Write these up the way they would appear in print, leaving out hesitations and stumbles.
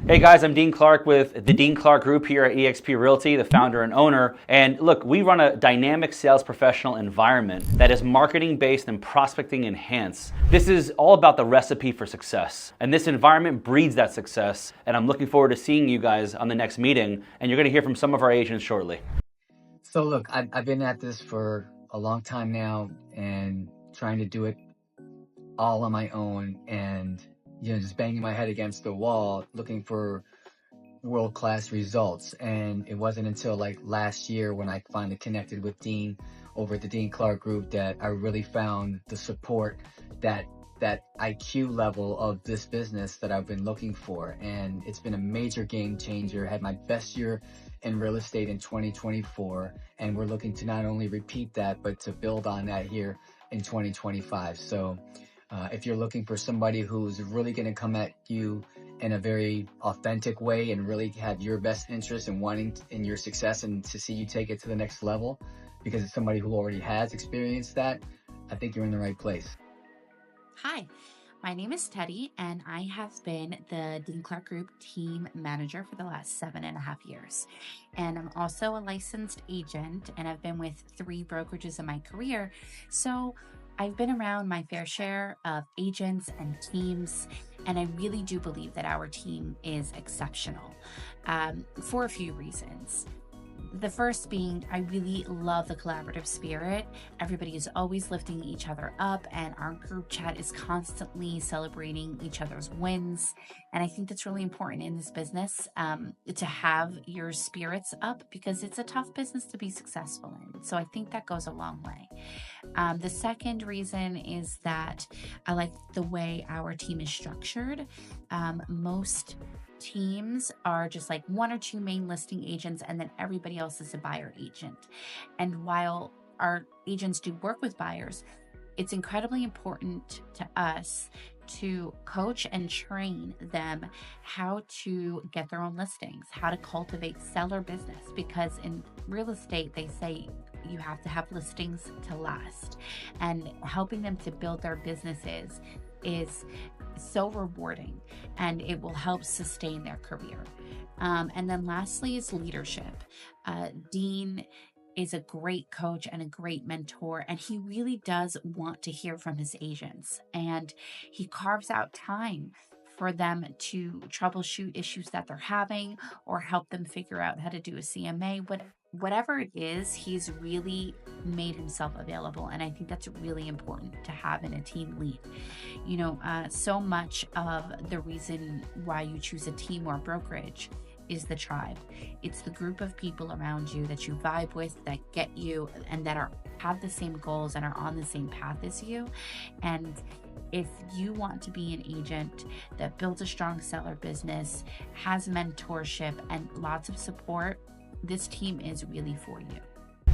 Hey guys, I'm Dean Clark with the Dean Clark Group here at eXp Realty, the founder and owner. And look, we run a dynamic sales professional environment that is marketing based and prospecting enhanced. This is all about the recipe for success. And this environment breeds that success. And I'm looking forward to seeing you guys on the next meeting. And you're going to hear from some of our agents shortly. So look, I've been at this for a long time now and trying to do it all on my own and, just banging my head against the wall looking for world-class results. And it wasn't until like last year when I finally connected with Dean over at the Dean Clark Group that I really found the support, that IQ level of this business that I've been looking for. And it's been a major game changer. Had my best year in real estate in 2024, and we're looking to not only repeat that but to build on that here in 2025. So if you're looking for somebody who's really going to come at you in a very authentic way and really have your best interest in wanting in your success and to see you take it to the next level, because it's somebody who already has experienced that, I think you're in the right place. Hi, my name is Teddy, and I have been the Dean Clark Group team manager for the last 7.5 years. And I'm also a licensed agent, and I've been with 3 brokerages in my career. So I've been around my fair share of agents and teams, and I really do believe that our team is exceptional for a few reasons. The first being, I really love the collaborative spirit. Everybody is always lifting each other up, and our group chat is constantly celebrating each other's wins. And I think that's really important in this business, to have your spirits up, because it's a tough business to be successful in. So I think that goes a long way. The second reason is that I like the way our team is structured. Most teams are just like 1 or 2 main listing agents, and then everybody else is a buyer agent. And while our agents do work with buyers, it's incredibly important to us to coach and train them how to get their own listings, how to cultivate seller business, because in real estate, they say you have to have listings to last, and helping them to build their businesses is so rewarding, and it will help sustain their career. And then lastly is leadership. Dean is a great coach and a great mentor, and he really does want to hear from his agents, and he carves out time for them to troubleshoot issues that they're having or help them figure out how to do a CMA. Whatever it is, he's really made himself available, and I think that's really important to have in a team lead. So much of the reason why you choose a team or brokerage is the tribe. It's the group of people around you that you vibe with, that get you, and that have the same goals and are on the same path as you. And if you want to be an agent that builds a strong seller business, has mentorship and lots of support, this team is really for you.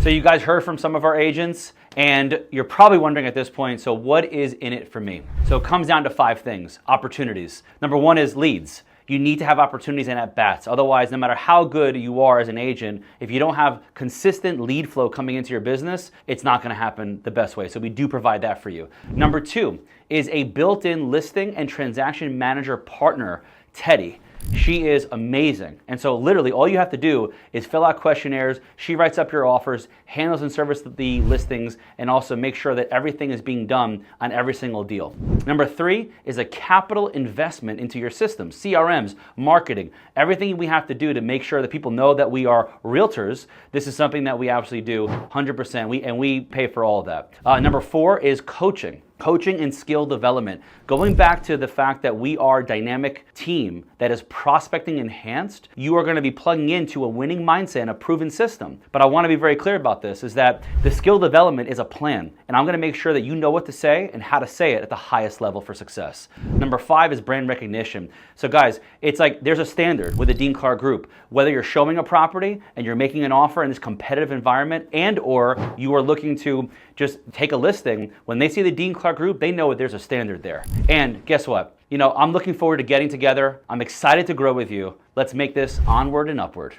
So you guys heard from some of our agents, and you're probably wondering at this point, so what is in it for me? So it comes down to 5 things. Opportunities. Number 1 is leads. You need to have opportunities and at-bats. Otherwise, no matter how good you are as an agent, if you don't have consistent lead flow coming into your business, it's not going to happen the best way. So we do provide that for you. Number 2 is a built-in listing and transaction manager partner, Teddy. She is amazing. And so literally all you have to do is fill out questionnaires. She writes up your offers, handles and services the listings, and also make sure that everything is being done on every single deal. Number 3 is a capital investment into your systems, CRMs, marketing, everything we have to do to make sure that people know that we are realtors. This is something that we absolutely do 100%. We pay for all of that. Number 4 is coaching and skill development. Going back to the fact that we are a dynamic team that is prospecting enhanced, you are going to be plugging into a winning mindset and a proven system. But I want to be very clear about this, is that the skill development is a plan, and I'm going to make sure that you know what to say and how to say it at the highest level for success. Number 5 is brand recognition. So guys, it's like there's a standard with the Dean Clark Group. Whether you're showing a property and you're making an offer in this competitive environment, and or you are looking to just take a listing, when they see the Dean Clark Group, they know that there's a standard there. And guess what? I'm looking forward to getting together. I'm excited to grow with you. Let's make this onward and upward.